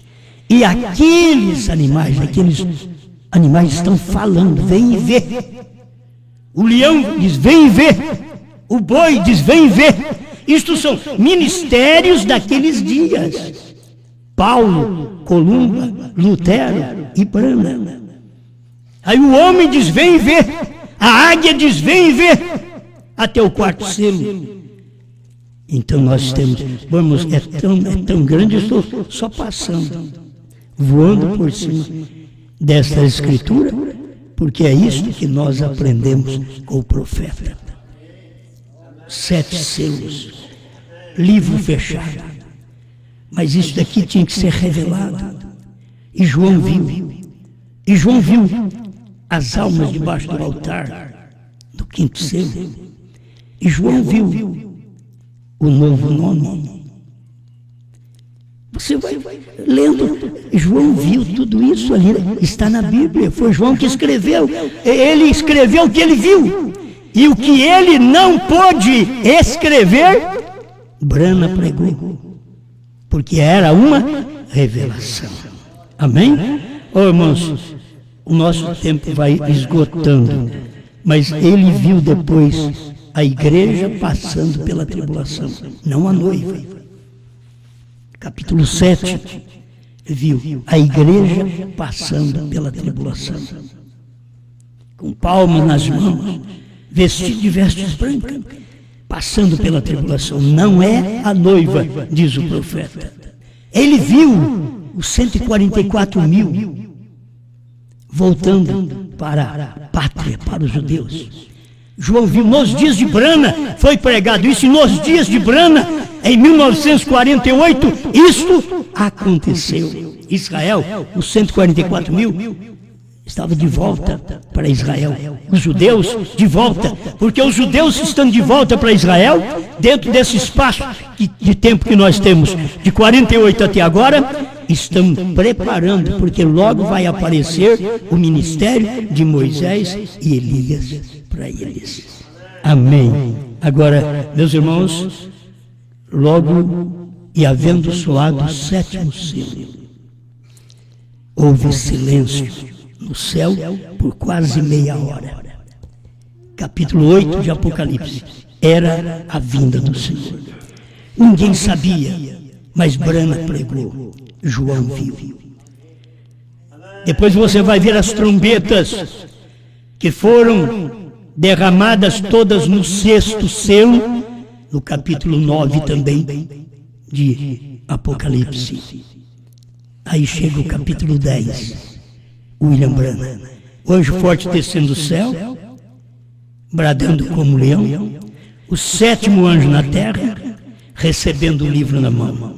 E aqueles animais estão falando, vem e vê. O leão diz, vem e vê. O boi diz, vem ver. Isto são ministérios daqueles dias. Paulo, Columba, Lutero e Branham. Aí o homem diz, vem ver. A águia diz, vem ver. Até o 4º selo. Então nós temos, vamos, é tão grande, eu estou só passando, voando por cima desta escritura, porque é isto que nós aprendemos com o profeta. 7 selos, livro fechado. Mas isso daqui tinha que ser revelado. E João viu. E João viu as almas debaixo do altar, do 5º selo. E João viu o novo nome. Você vai lendo, João viu tudo isso ali, está na Bíblia, foi João que escreveu. Ele escreveu o que ele viu. E o que ele não pôde escrever, Branham pregou, porque era uma revelação. Amém? Oh, irmãos, o nosso tempo vai esgotando, mas ele viu depois a igreja passando pela tribulação, não a noiva. Capítulo 7, viu a igreja passando pela tribulação, com palmas nas mãos, vestido de vestes brancas, passando pela tribulação. Não é a noiva, diz o profeta. Ele viu os 144.000 voltando para a pátria, para os judeus. João viu nos dias de Branham, foi pregado isso, e nos dias de Branham, em 1948, isto aconteceu. Israel, os 144.000, estava de volta para Israel. Os judeus de volta, porque os judeus estando de volta para Israel, dentro desse espaço de tempo que nós temos, de 48 até agora, estão preparando, porque logo vai aparecer o ministério de Moisés e Elias para eles. Amém. Agora, meus irmãos, logo e havendo soado o 7º selo, houve silêncio no céu por quase meia hora. Capítulo 8 de Apocalipse. Era a vinda do Senhor. Ninguém sabia, mas Brana pregou, João viu. Depois você vai ver as trombetas que foram derramadas todas no 6º selo, no capítulo 9 também de Apocalipse. Aí chega o capítulo 10, William Branham. O anjo forte descendo do céu, bradando como leão, o 7º anjo na terra, recebendo o livro na mão.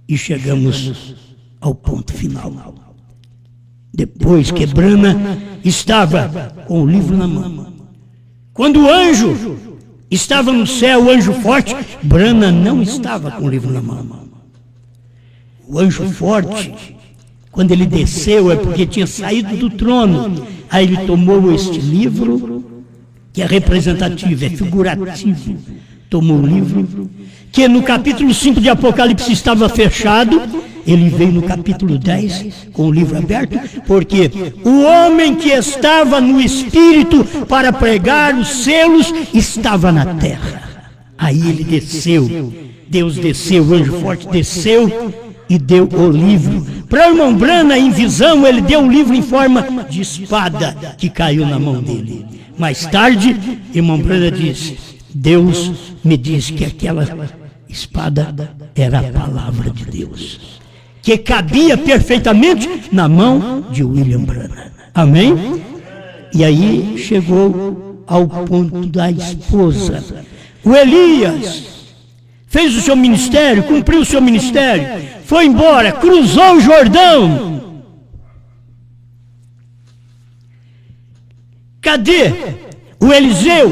E chegamos ao ponto final. Depois que Branham estava com o livro na mão, quando o anjo estava no céu, o anjo forte, Branham não estava com o livro na mão. O anjo forte, quando ele desceu, é porque tinha saído do trono. Aí ele tomou este livro, que é representativo, é figurativo. Tomou o livro, que no capítulo 5 de Apocalipse estava fechado. Ele veio no capítulo 10 com o livro aberto, porque o homem que estava no Espírito para pregar os selos estava na terra. Aí ele desceu, Deus desceu, o anjo forte desceu e deu o livro. Para o irmão Branham, em visão, ele deu o livro em forma de espada que caiu na mão dele. Mais tarde, irmão Branham disse: Deus me disse que aquela espada era a palavra de Deus, que cabia perfeitamente na mão de William Branham. Amém? E aí chegou ao ponto da esposa. O Elias fez o seu ministério, cumpriu o seu ministério, foi embora, cruzou o Jordão. Cadê o Eliseu,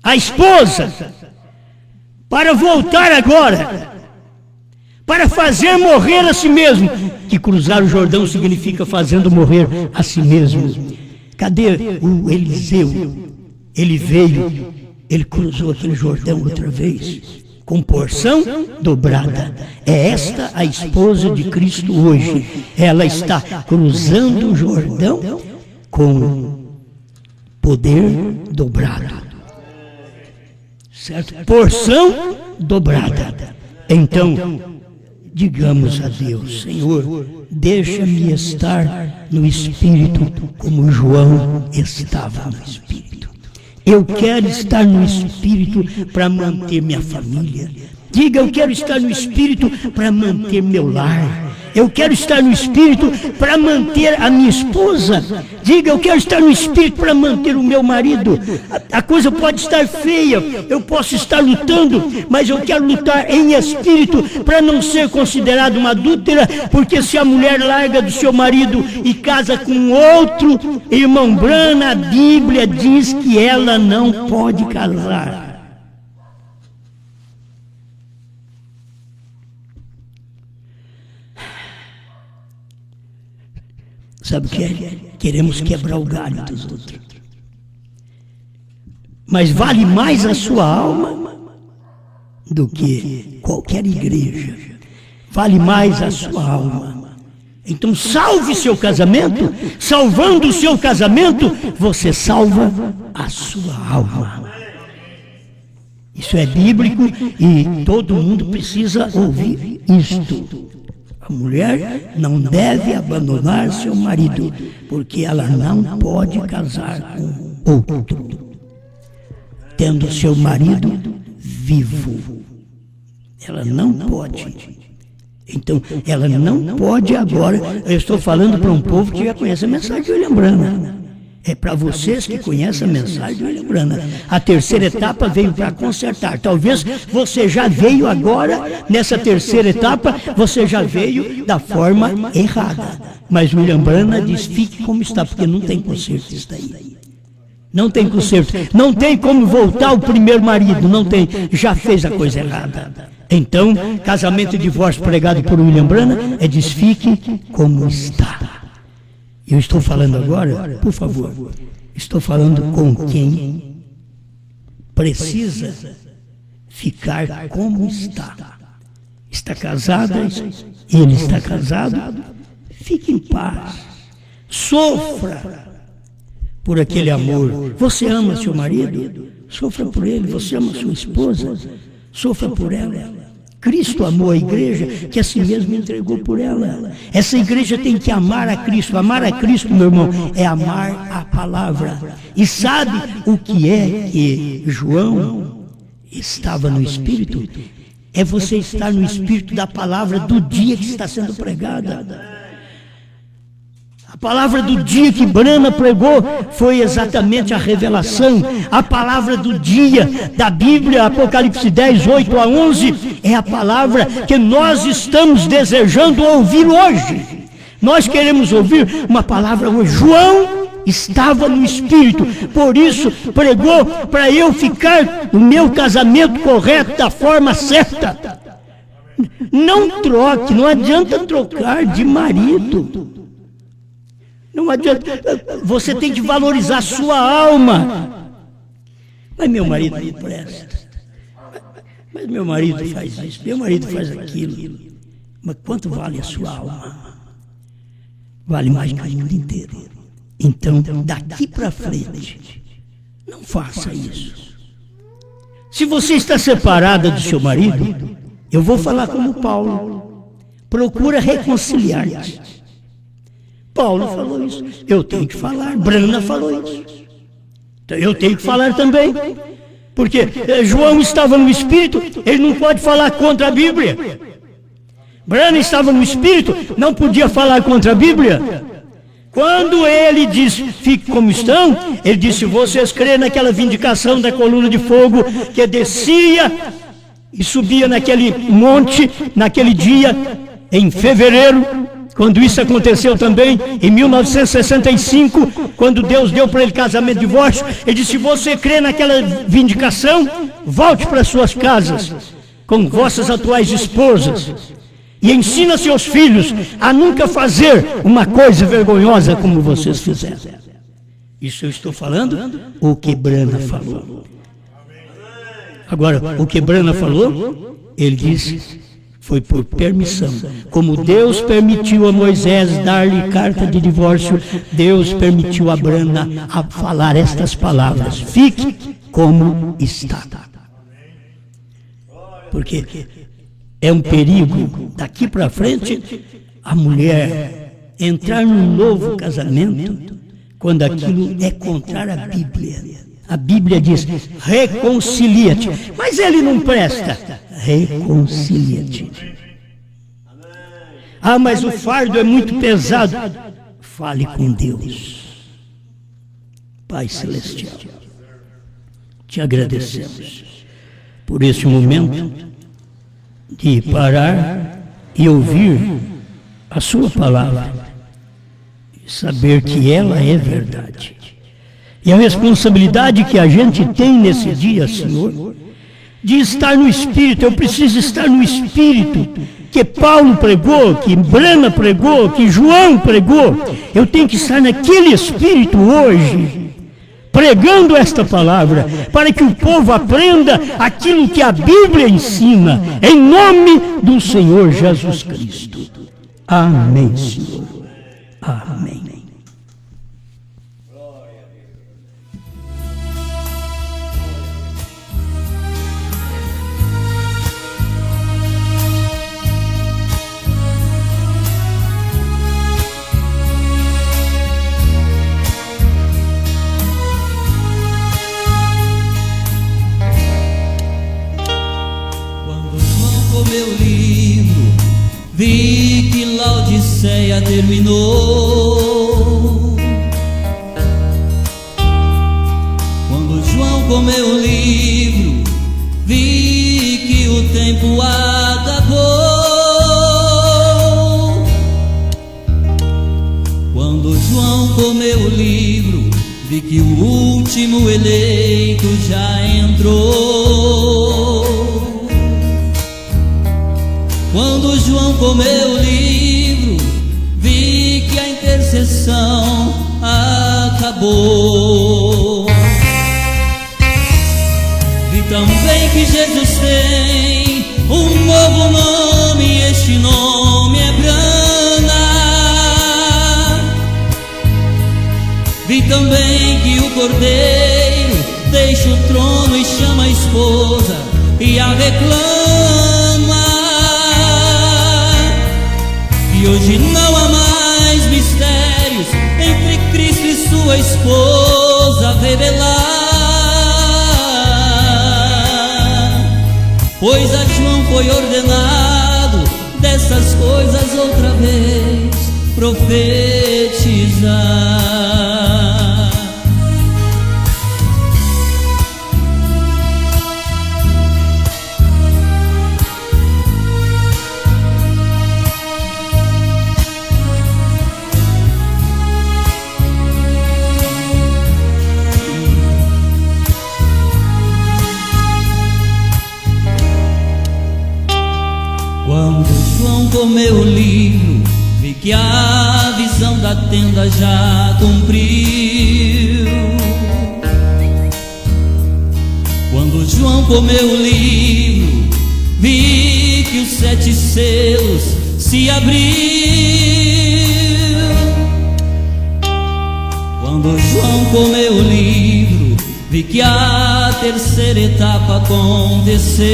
a esposa, para voltar agora, para fazer morrer a si mesmo? Que cruzar o Jordão significa fazendo morrer a si mesmo. Cadê o Eliseu? Ele veio, ele cruzou aquele Jordão outra vez, com porção dobrada. É esta a esposa de Cristo hoje. Ela está cruzando o Jordão com poder dobrado. Certo? Porção dobrada. Então, digamos a Deus: Senhor, deixa-me estar no Espírito como João estava no Espírito. Eu quero estar no Espírito para manter minha família. Diga: eu quero estar no Espírito para manter meu lar. Eu quero estar no Espírito para manter a minha esposa. Diga: eu quero estar no Espírito para manter o meu marido. A coisa pode estar feia, eu posso estar lutando, mas eu quero lutar em Espírito para não ser considerado uma adúltera, porque se a mulher larga do seu marido e casa com outro, irmão Branham, a Bíblia diz que ela não pode casar. Sabe o que é? Queremos quebrar o galho dos outros. Mas vale mais a sua alma do que qualquer igreja. Vale mais a sua alma. Então salve seu casamento. Salvando o seu casamento, você salva a sua alma. Isso é bíblico e todo mundo precisa ouvir isto. A mulher não deve abandonar seu marido, porque ela não pode casar com outro, tendo seu marido vivo. Ela não pode. Então, ela não pode agora. Eu estou falando para um povo que já conhece a mensagem de William Branham. É para vocês que conhecem a mensagem de William Branham. A terceira etapa veio para consertar. Talvez você já veio agora, nessa terceira etapa, você já veio da forma errada. Mas William Branham diz: fique como está, porque não tem conserto isso daí. Não tem conserto. Não tem como voltar ao primeiro marido. Não tem. Já fez a coisa errada. Então, casamento e divórcio pregado por William Branham é diz, fique como está. Eu estou falando agora, por favor, estou falando com quem precisa ficar como está. Está casada, ele está casado, fique em paz. Sofra por aquele amor. Você ama seu marido? Sofra por ele. Você ama sua esposa? Sofra por ela. Cristo amou a igreja, que a si mesmo entregou por ela. Essa igreja tem que amar a Cristo. Amar a Cristo, meu irmão, é amar a palavra. E sabe o que é que João estava no Espírito? É você estar no Espírito da palavra do dia que está sendo pregada. A palavra do dia que Branham pregou foi exatamente a revelação. A palavra do dia da Bíblia, Apocalipse 10, 8 a 11, é a palavra que nós estamos desejando ouvir hoje. Nós queremos ouvir uma palavra hoje. João estava no Espírito, por isso pregou para eu ficar no meu casamento correto, da forma certa. Não troque, não adianta trocar de marido. Não adianta, você tem que valorizar a sua alma. Mas meu marido não presta. Mas meu marido faz isso, meu marido faz aquilo. Mas quanto vale a sua alma? Vale mais que o mundo inteiro. Então, daqui para frente, não faça isso. Se você está separada do seu marido, eu vou falar como Paulo. Procura reconciliar-te. Paulo falou isso. Eu tenho que falar. Branham falou isso. Então eu tenho que falar também. Porque João estava no Espírito, ele não pode falar contra a Bíblia. Branham estava no Espírito, não podia falar contra a Bíblia. Quando ele disse, fique como estão, ele disse, vocês creem naquela vindicação da coluna de fogo que descia e subia naquele monte, naquele dia, em fevereiro, quando isso aconteceu também, em 1965, quando Deus deu para ele casamento e divórcio, ele disse, se você crê naquela vindicação, volte para suas casas, com vossas atuais esposas, e ensina seus filhos a nunca fazer uma coisa vergonhosa como vocês fizeram. Isso eu estou falando, o que Branham falou. Agora, o que Branham falou, ele disse, foi por permissão. Como Deus permitiu a Moisés dar-lhe carta de divórcio, Deus permitiu a Branham a falar estas palavras. Fique como está. Porque é um perigo, daqui para frente, a mulher entrar num novo casamento, quando aquilo é contrário à Bíblia. A Bíblia diz, reconcilia-te. Mas ele não presta. Reconcilia-te. Ah, mas o fardo é muito pesado. Fale com Deus. Pai Celestial, te agradecemos por esse momento de parar e ouvir a sua palavra, e saber que ela é verdade. E a responsabilidade que a gente tem nesse dia, Senhor, de estar no Espírito. Eu preciso estar no Espírito que Paulo pregou, que Branham pregou, que João pregou. Eu tenho que estar naquele Espírito hoje, pregando esta palavra, para que o povo aprenda aquilo que a Bíblia ensina, em nome do Senhor Jesus Cristo. Amém, Senhor. Amém. Meu livro, vi que Laodiceia terminou. Quando João comeu o livro, vi que o tempo acabou. Quando João comeu o livro, vi que o último último eleito já entrou. Quando João comeu o livro, vi que a intercessão acabou. Vi também que Jesus tem um novo nome, e este nome é Brana. Vi também que o Cordeiro deixa o trono e chama a esposa e a reclama. E hoje não há mais mistérios entre Cristo e sua esposa revelar, pois a João foi ordenado dessas coisas outra vez profetizar. Quando João comeu o livro, vi que a visão da tenda já cumpriu. Quando João comeu o livro, vi que os 7 selos se abriu. Quando João comeu o livro, vi que a terceira etapa aconteceu.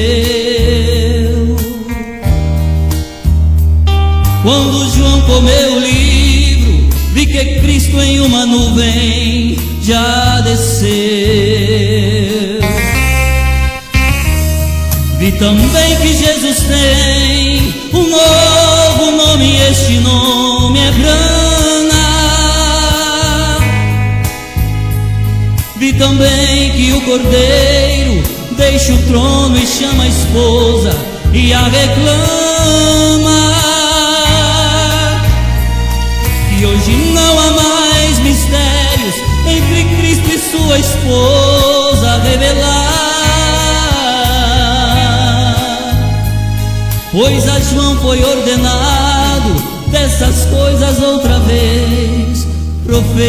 Quando João comeu o livro, vi que Cristo em uma nuvem já desceu. Vi também que Jesus tem um novo nome, e este nome é Brana. Vi também que o Cordeiro deixa o trono e chama a esposa e a reclama. E hoje não há mais mistérios entre Cristo e sua esposa revelar, pois a João foi ordenado dessas coisas outra vez profetizar.